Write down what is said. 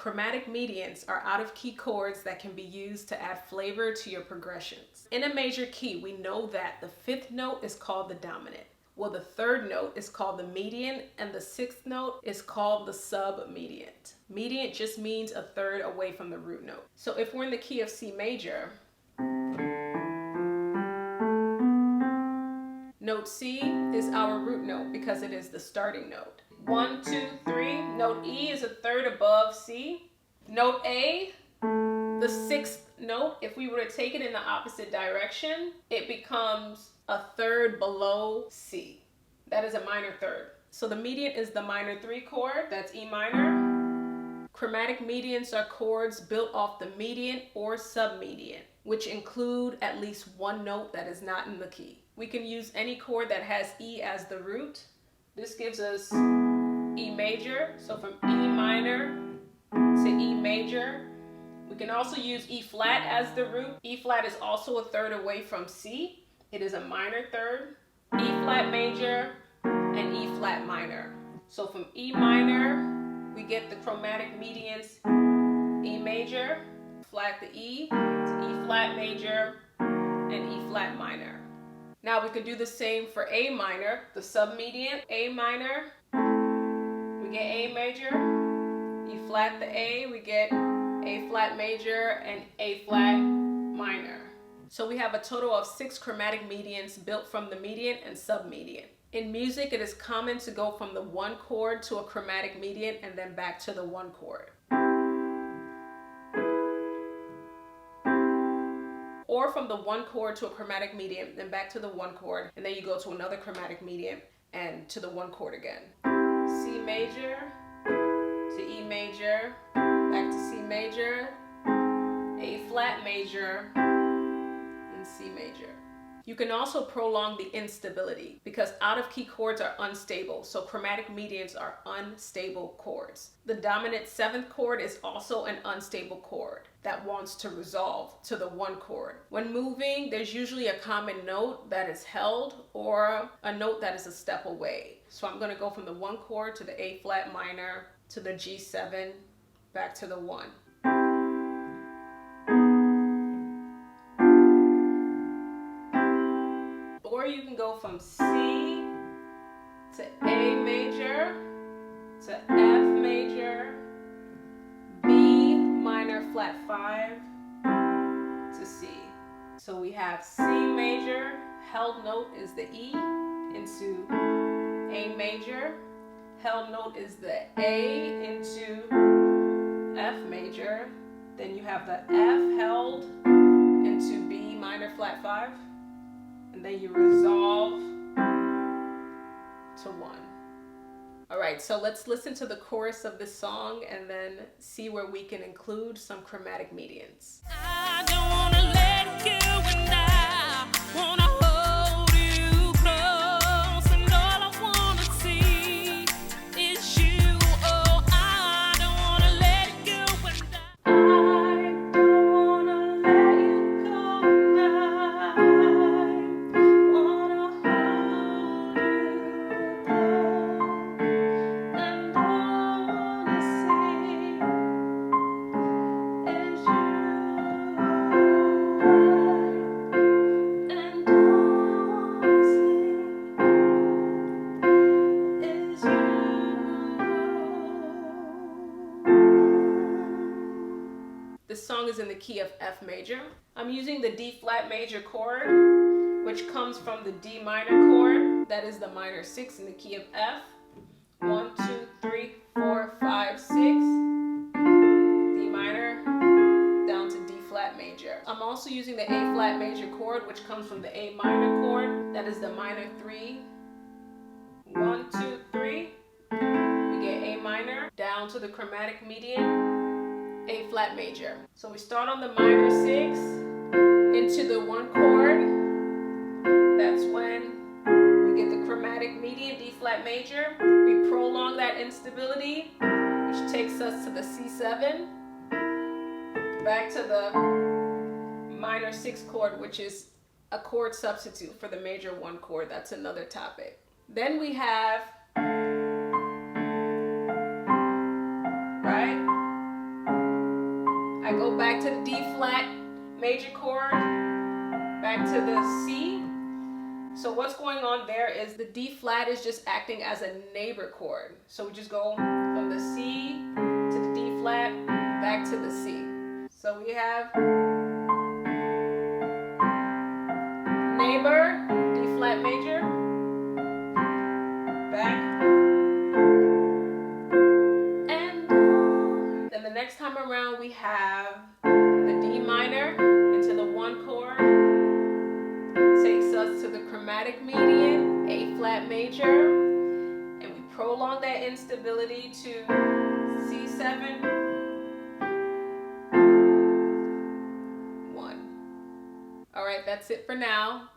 chromatic mediants are out-of-key chords that can be used to add flavor to your progressions. In a major key, we know that the fifth note is called the dominant. Well, the third note is called the mediant, and the sixth note is called the submediant. Mediant just means a third away from the root note. So if we're in the key of C major, note C is our root note because it is the starting note. 1, 2, 3. Note E is a third above C. Note A, the sixth note, if we were to take it in the opposite direction, it becomes a third below C. That is a minor third. So the mediant is the minor 3 chord, that's E minor. Chromatic mediants are chords built off the mediant or submediant, which include at least one note that is not in the key. We can use any chord that has E as the root. This gives us E major, so from E minor to E major. We can also use E flat as the root. E flat is also a third away from C. It is a minor third. E flat major and E flat minor. So from E minor, we get the chromatic mediants E major, flat the E, to E flat major, and E flat minor. Now we could do the same for A minor, the submediant. A minor, we get A major. E flat the A, we get A flat major and A flat minor. So we have a total of 6 chromatic mediants built from the mediant and submediant. In music, it is common to go from the 1 chord to a chromatic mediant and then back to the 1 chord. Or from the 1 chord to a chromatic mediant, then back to the 1 chord, and then you go to another chromatic mediant and to the 1 chord again. C major to E major, back to C major, A flat major, and C major. You can also prolong the instability because out-of-key chords are unstable, so chromatic mediants are unstable chords. The dominant 7th chord is also an unstable chord that wants to resolve to the 1 chord. When moving, there's usually a common note that is held or a note that is a step away. So I'm going to go from the 1 chord to the A flat minor to the G7, back to the 1. Or you can go from C to A major to F major, B minor flat 5 to C. So we have C major, held note is the E into A major, held note is the A into F major, then you have the F held into B minor flat 5. And then you resolve to 1. All right, so let's listen to the chorus of this song and then see where we can include some chromatic mediants. I don't wanna let you and I wanna hold you close, and all I wanna see is you. Oh, I don't wanna let you and I don't wanna let you go now. This song is in the key of F major. I'm using the D flat major chord, which comes from the D minor chord. That is the minor 6 in the key of F. 1, 2, 3, 4, 5, 6. D minor down to D flat major. I'm also using the A flat major chord, which comes from the A minor chord. That is the minor 3. 1, 2, 3. We get A minor down to the chromatic mediant, A flat major. So we start on the minor 6 into the 1 chord. That's when we get the chromatic mediant, D flat major. We prolong that instability, which takes us to the C7, back to the minor 6 chord, which is a chord substitute for the major 1 chord. That's another topic. Then we have, right? I go back to the D flat major chord, back to the C. So what's going on there is the D flat is just acting as a neighbor chord. So we just go from the C to the D flat, back to the C. So we have neighbor, D flat major, back, and then the next time around we have the D minor into the 1 chord, takes us to the chromatic mediant, A flat major, and we prolong that instability to C7, 1. All right, that's it for now.